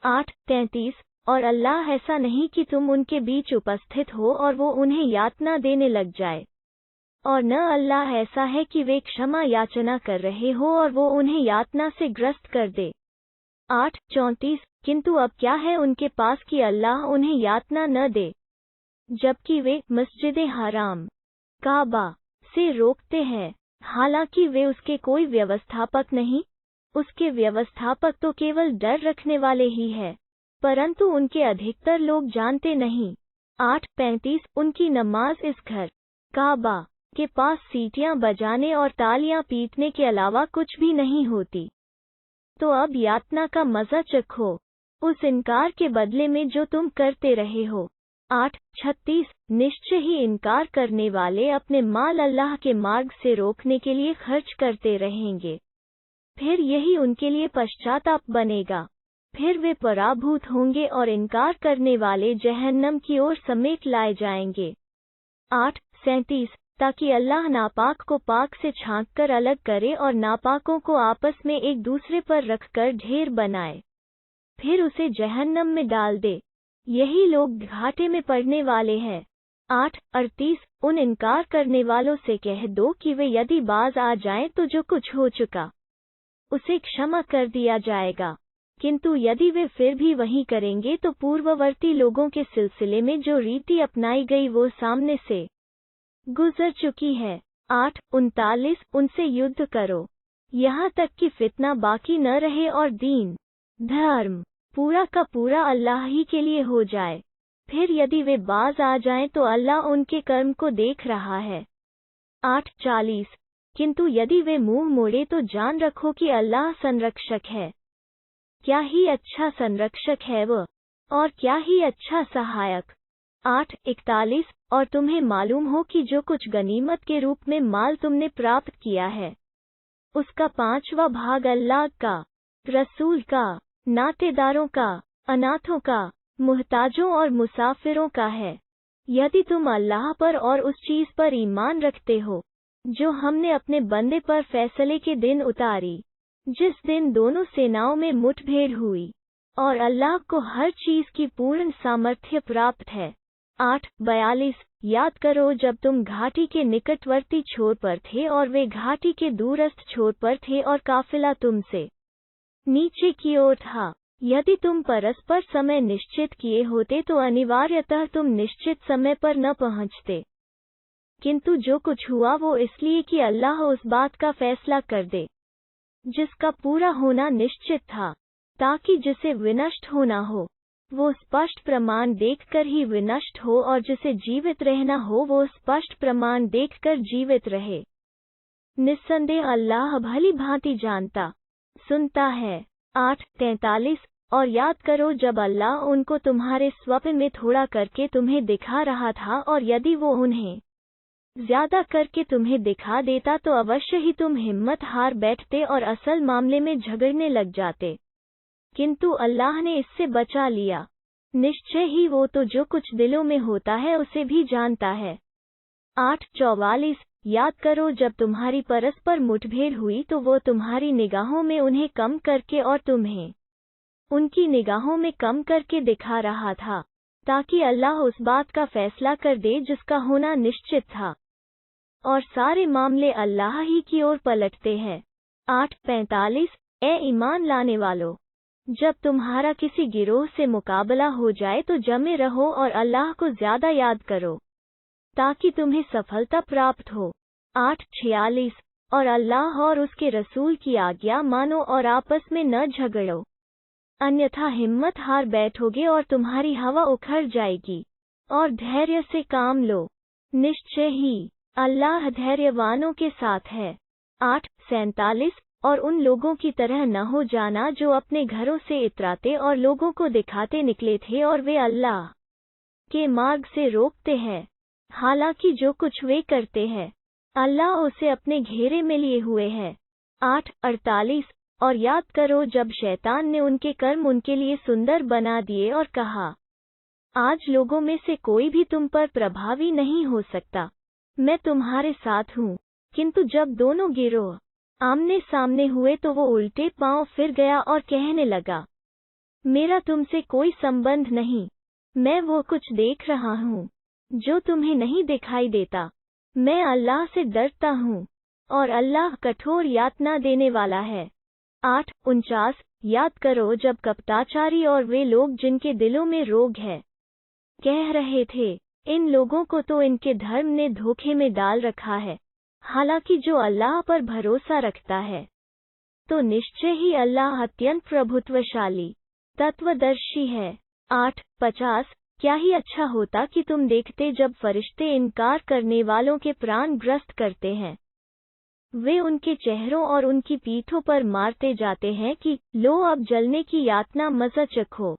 8:33 और अल्लाह ऐसा नहीं कि तुम उनके बीच उपस्थित हो और वो उन्हें यातना देने लग जाए, और न अल्लाह ऐसा है कि वे क्षमा याचना कर रहे हो और वो उन्हें यातना से ग्रस्त कर दे। 8:34 किंतु अब क्या है उनके पास कि अल्लाह उन्हें यातना न दे, जबकि वे मस्जिद हराम काबा से रोकते हैं, हालांकि वे उसके कोई व्यवस्थापक नहीं, उसके व्यवस्थापक तो केवल डर रखने वाले ही हैं, परंतु उनके अधिकतर लोग जानते नहीं। 8:35 उनकी नमाज इस घर काबा के पास सीटियां बजाने और तालियां पीटने के अलावा कुछ भी नहीं होती। तो अब यातना का मजा चखो, उस इनकार के बदले में जो तुम करते रहे हो। 8:36 निश्चय ही इनकार करने वाले अपने माल अल्लाह के मार्ग से रोकने के लिए खर्च करते रहेंगे, फिर यही उनके लिए पश्चाताप बनेगा, फिर वे पराभूत होंगे और इनकार करने वाले जहन्नम की ओर समेट लाए जाएंगे। 8:37 ताकि अल्लाह नापाक को पाक से छांटकर अलग करे और नापाकों को आपस में एक दूसरे पर रखकर ढेर बनाए, फिर उसे जहन्नम में डाल दे, यही लोग घाटे में पड़ने वाले हैं। 8:38 उन इनकार करने वालों से कह दो कि वे यदि बाज आ जाएं तो जो कुछ हो चुका उसे क्षमा कर दिया जाएगा, किंतु यदि वे फिर भी वही करेंगे तो पूर्ववर्ती लोगों के सिलसिले में जो रीति अपनाई गई वो सामने से गुजर चुकी है। 8:39 उनसे युद्ध करो, यहाँ तक कि फितना बाकी न रहे और दीन धर्म पूरा का पूरा अल्लाह ही के लिए हो जाए, फिर यदि वे बाज आ जाएं तो अल्लाह उनके कर्म को देख रहा है। 8:40 किंतु यदि वे मुंह मोड़े तो जान रखो कि अल्लाह संरक्षक है, क्या ही अच्छा संरक्षक है वह, और क्या ही अच्छा सहायक। 8:41 और तुम्हें मालूम हो कि जो कुछ गनीमत के रूप में माल तुमने प्राप्त किया है, उसका 5वां भाग अल्लाह का, रसूल का, नातेदारों का, अनाथों का, मुहताजों और मुसाफिरों का है, यदि तुम अल्लाह पर और उस चीज पर ईमान रखते हो जो हमने अपने बंदे पर फैसले के दिन उतारी, जिस दिन दोनों सेनाओं में मुठभेड़ हुई, और अल्लाह को हर चीज की पूर्ण सामर्थ्य प्राप्त है। 8:42 याद करो जब तुम घाटी के निकटवर्ती छोर पर थे और वे घाटी के दूरस्थ छोर पर थे और काफिला तुमसे नीचे की ओर था, यदि तुम परस्पर समय निश्चित किए होते तो अनिवार्यतः तुम निश्चित समय पर न पहुंचते, किंतु जो कुछ हुआ वो इसलिए कि अल्लाह उस बात का फैसला कर दे जिसका पूरा होना निश्चित था, ताकि जिसे विनष्ट होना हो वो स्पष्ट प्रमाण देखकर ही विनष्ट हो और जिसे जीवित रहना हो वो स्पष्ट प्रमाण देखकर जीवित रहे। निस्संदेह अल्लाह भली भांति जानता सुनता है। 8:43 और याद करो जब अल्लाह उनको तुम्हारे स्वप्न में थोड़ा करके तुम्हें दिखा रहा था, और यदि वो उन्हें ज्यादा करके तुम्हें दिखा देता तो अवश्य ही तुम हिम्मत हार बैठते और असल मामले में झगड़ने लग जाते, किंतु अल्लाह ने इससे बचा लिया, निश्चय ही वो तो जो कुछ दिलों में होता है उसे भी जानता है। 8:44 याद करो जब तुम्हारी परस्पर मुठभेड़ हुई तो वो तुम्हारी निगाहों में उन्हें कम करके और तुम्हें उनकी निगाहों में कम करके दिखा रहा था, ताकि अल्लाह उस बात का फैसला कर दे जिसका होना निश्चित था, और सारे मामले अल्लाह ही की ओर पलटते हैं। 8:45 ए ईमान लाने वालों, जब तुम्हारा किसी गिरोह से मुकाबला हो जाए तो जमे रहो और अल्लाह को ज्यादा याद करो, ताकि तुम्हें सफलता प्राप्त हो। 8:46 और अल्लाह और उसके रसूल की आज्ञा मानो और आपस में न झगड़ो, अन्यथा हिम्मत हार बैठोगे और तुम्हारी हवा उखड़ जाएगी, और धैर्य से काम लो, निश्चय ही अल्लाह धैर्यवानों के साथ है। 8:47 और उन लोगों की तरह न हो जाना जो अपने घरों से इतराते और लोगों को दिखाते निकले थे और वे अल्लाह के मार्ग से रोकते हैं, हालांकि जो कुछ वे करते हैं अल्लाह उसे अपने घेरे में लिए हुए है। 8:48 और याद करो जब शैतान ने उनके कर्म उनके लिए सुंदर बना दिए और कहा, आज लोगों में से कोई भी तुम पर प्रभावी नहीं हो सकता, मैं तुम्हारे साथ हूँ, किंतु जब दोनों गिरोह आमने सामने हुए तो वो उल्टे पांव फिर गया और कहने लगा, मेरा तुमसे कोई संबंध नहीं। मैं वो कुछ देख रहा हूँ जो तुम्हें नहीं दिखाई देता। मैं अल्लाह से डरता हूँ और अल्लाह कठोर यातना देने वाला है। 8:49 याद करो जब कपटाचारी और वे लोग जिनके दिलों में रोग है कह रहे थे, इन लोगों को तो इनके धर्म ने धोखे में डाल रखा है। हालांकि जो अल्लाह पर भरोसा रखता है तो निश्चय ही अल्लाह अत्यंत प्रभुत्वशाली तत्वदर्शी है। 8:50 क्या ही अच्छा होता कि तुम देखते जब फरिश्ते इनकार करने वालों के प्राण ग्रस्त करते हैं। वे उनके चेहरों और उनकी पीठों पर मारते जाते हैं कि लो अब जलने की यातना मज़ा चखो,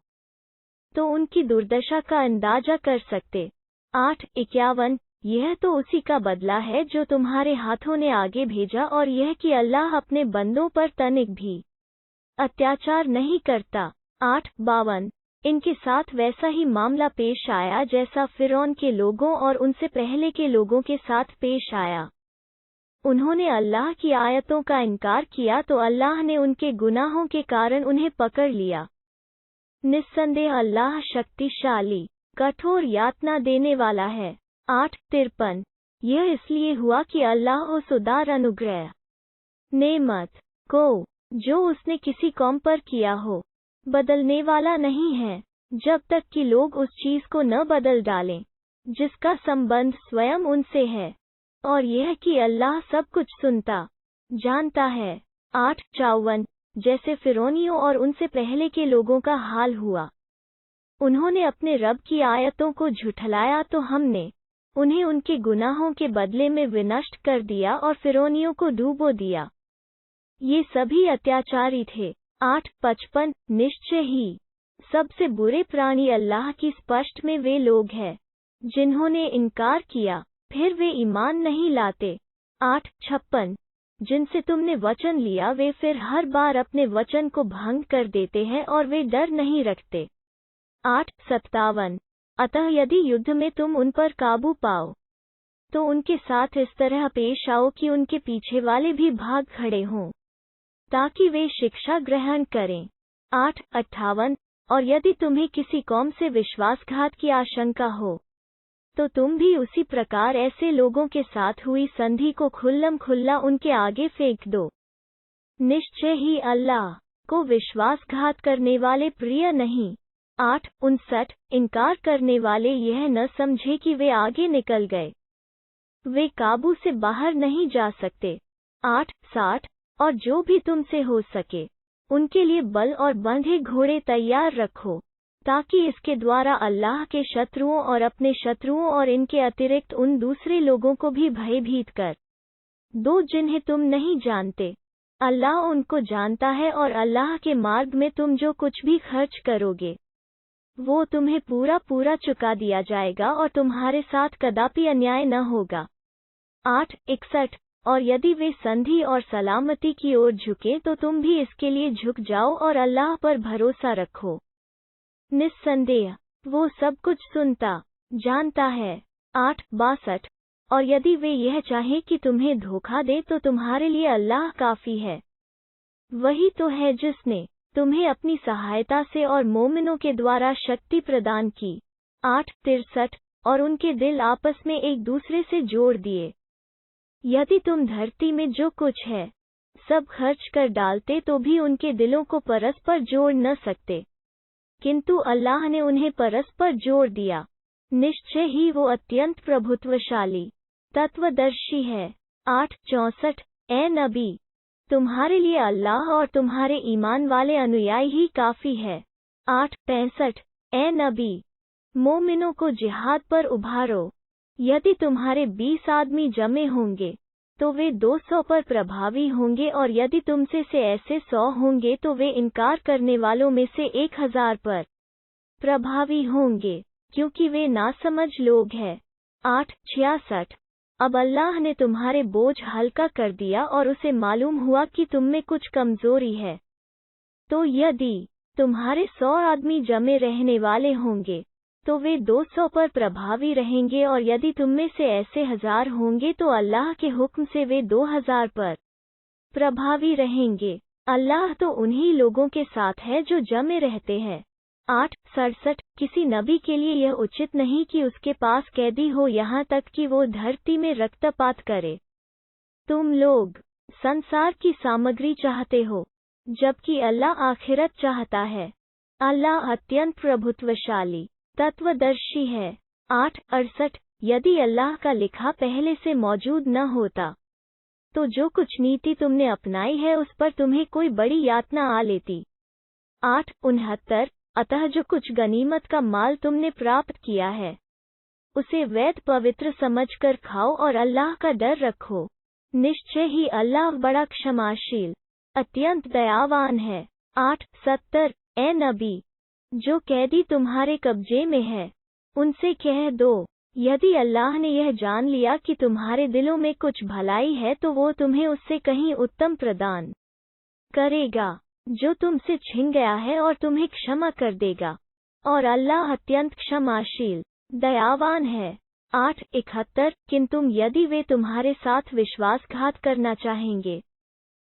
तो उनकी दुर्दशा का अंदाजा कर सकते। 8:51 यह तो उसी का बदला है जो तुम्हारे हाथों ने आगे भेजा और यह कि अल्लाह अपने बंदों पर तनिक भी अत्याचार नहीं करता। 8:52 इनके साथ वैसा ही मामला पेश आया जैसा फिरौन के लोगों और उनसे पहले के लोगों के साथ पेश आया। उन्होंने अल्लाह की आयतों का इनकार किया तो अल्लाह ने उनके गुनाहों के कारण उन्हें पकड़ लिया। निस्संदेह अल्लाह शक्तिशाली कठोर यातना देने वाला है। 8:53 यह इसलिए हुआ कि अल्लाह उस उदार अनुग्रह नेमत को जो उसने किसी कौम पर किया हो बदलने वाला नहीं है जब तक कि लोग उस चीज को न बदल डालें जिसका संबंध स्वयं उनसे है, और यह कि अल्लाह सब कुछ सुनता जानता है। 8:54 जैसे फिरौनियों और उनसे पहले के लोगों का हाल हुआ, उन्होंने अपने रब की आयतों को झुठलाया तो हमने उन्हें उनके गुनाहों के बदले में विनष्ट कर दिया और फिरौनियों को डूबो दिया। ये सभी अत्याचारी थे। 8:55 निश्चय ही सबसे बुरे प्राणी अल्लाह की स्पष्ट में वे लोग हैं जिन्होंने इनकार किया फिर वे ईमान नहीं लाते। 8:56 जिनसे तुमने वचन लिया वे फिर हर बार अपने वचन को भंग कर देते हैं और वे डर नहीं रखते। 8:57 अतः यदि युद्ध में तुम उन पर काबू पाओ तो उनके साथ इस तरह पेश आओ कि उनके पीछे वाले भी भाग खड़े हों ताकि वे शिक्षा ग्रहण करें। 8:58 और यदि तुम्हें किसी कौम से विश्वासघात की आशंका हो तो तुम भी उसी प्रकार ऐसे लोगों के साथ हुई संधि को खुल्लम खुल्ला उनके आगे फेंक दो। निश्चय ही अल्लाह को विश्वासघात करने वाले प्रिय नहीं। 8:59 इनकार करने वाले यह न समझे कि वे आगे निकल गए, वे काबू से बाहर नहीं जा सकते। 8:60 और जो भी तुमसे हो सके उनके लिए बल और बंधे घोड़े तैयार रखो ताकि इसके द्वारा अल्लाह के शत्रुओं और अपने शत्रुओं और इनके अतिरिक्त उन दूसरे लोगों को भी भयभीत कर दो जिन्हें तुम नहीं जानते। अल्लाह उनको जानता है और अल्लाह के मार्ग में तुम जो कुछ भी खर्च करोगे वो तुम्हें पूरा पूरा चुका दिया जाएगा और तुम्हारे साथ कदापि अन्याय न होगा। 8:61 और यदि वे संधि और सलामती की ओर झुके तो तुम भी इसके लिए झुक जाओ और अल्लाह पर भरोसा रखो। निस्संदेह वो सब कुछ सुनता जानता है। 8:62 और यदि वे यह चाहें कि तुम्हें धोखा दे तो तुम्हारे लिए अल्लाह काफी है। वही तो है जिसने तुम्हें अपनी सहायता से और मोमिनों के द्वारा शक्ति प्रदान की। 8:63 और उनके दिल आपस में एक दूसरे से जोड़ दिए। यदि तुम धरती में जो कुछ है सब खर्च कर डालते तो भी उनके दिलों को परस्पर जोड़ न सकते, किंतु अल्लाह ने उन्हें परस्पर जोड़ दिया। निश्चय ही वो अत्यंत प्रभुत्वशाली तत्वदर्शी है। 8:64 ए नबी तुम्हारे लिए अल्लाह और तुम्हारे ईमान वाले अनुयायी ही काफी है। 8:65 ए नबी मोमिनों को जिहाद पर उभारो। यदि तुम्हारे 20 आदमी जमे होंगे तो वे 200 पर प्रभावी होंगे और यदि तुमसे से ऐसे 100 होंगे तो वे इनकार करने वालों में से 1000 पर प्रभावी होंगे क्योंकि वे नासमझ लोग हैं। 8:66 अब अल्लाह ने तुम्हारे बोझ हल्का कर दिया और उसे मालूम हुआ कि तुम में कुछ कमजोरी है, तो यदि तुम्हारे 100 आदमी जमे रहने वाले होंगे तो वे 200 पर प्रभावी रहेंगे और यदि तुम में से ऐसे 1000 होंगे तो अल्लाह के हुक्म से वे 2000 पर प्रभावी रहेंगे। अल्लाह तो उन्हीं लोगों के साथ है जो जमे रहते हैं। 8:67 किसी नबी के लिए यह उचित नहीं कि उसके पास कैदी हो यहाँ तक कि वो धरती में रक्तपात करे। तुम लोग संसार की सामग्री चाहते हो, जबकि अल्लाह आखिरत चाहता है। अल्लाह अत्यंत प्रभुत्वशाली, तत्वदर्शी है। 8:68 यदि अल्लाह का लिखा पहले से मौजूद न होता, तो जो कुछ नीति तुमने अपनाई है उस पर तुम्हें कोई बड़ी यातना आ लेती। 8:69 अतः जो कुछ गनीमत का माल तुमने प्राप्त किया है, उसे वैध पवित्र समझकर खाओ और अल्लाह का डर रखो। निश्चय ही अल्लाह बड़ा क्षमाशील, अत्यंत दयावान है। 8:70 ए नबी, जो कैदी तुम्हारे कब्जे में है, उनसे कह दो, यदि अल्लाह ने यह जान लिया कि तुम्हारे दिलों में कुछ भलाई है तो वो तुम्हें उससे कहीं उत्तम प्रदान करेगा, जो तुमसे छिन गया है, और तुम्हें क्षमा कर देगा। और अल्लाह अत्यंत क्षमाशील, दयावान है। 8:71 किंतु यदि वे तुम्हारे साथ विश्वासघात करना चाहेंगे,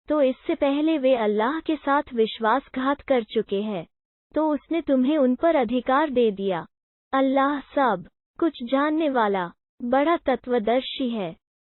तो इससे पहले वे अल्लाह के साथ विश्वासघात कर चुके हैं, तो उसने तुम्हें उन पर अधिकार दे दिया। अल्लाह सब कुछ जानने वाला, बड़ा तत्वदर्शी है।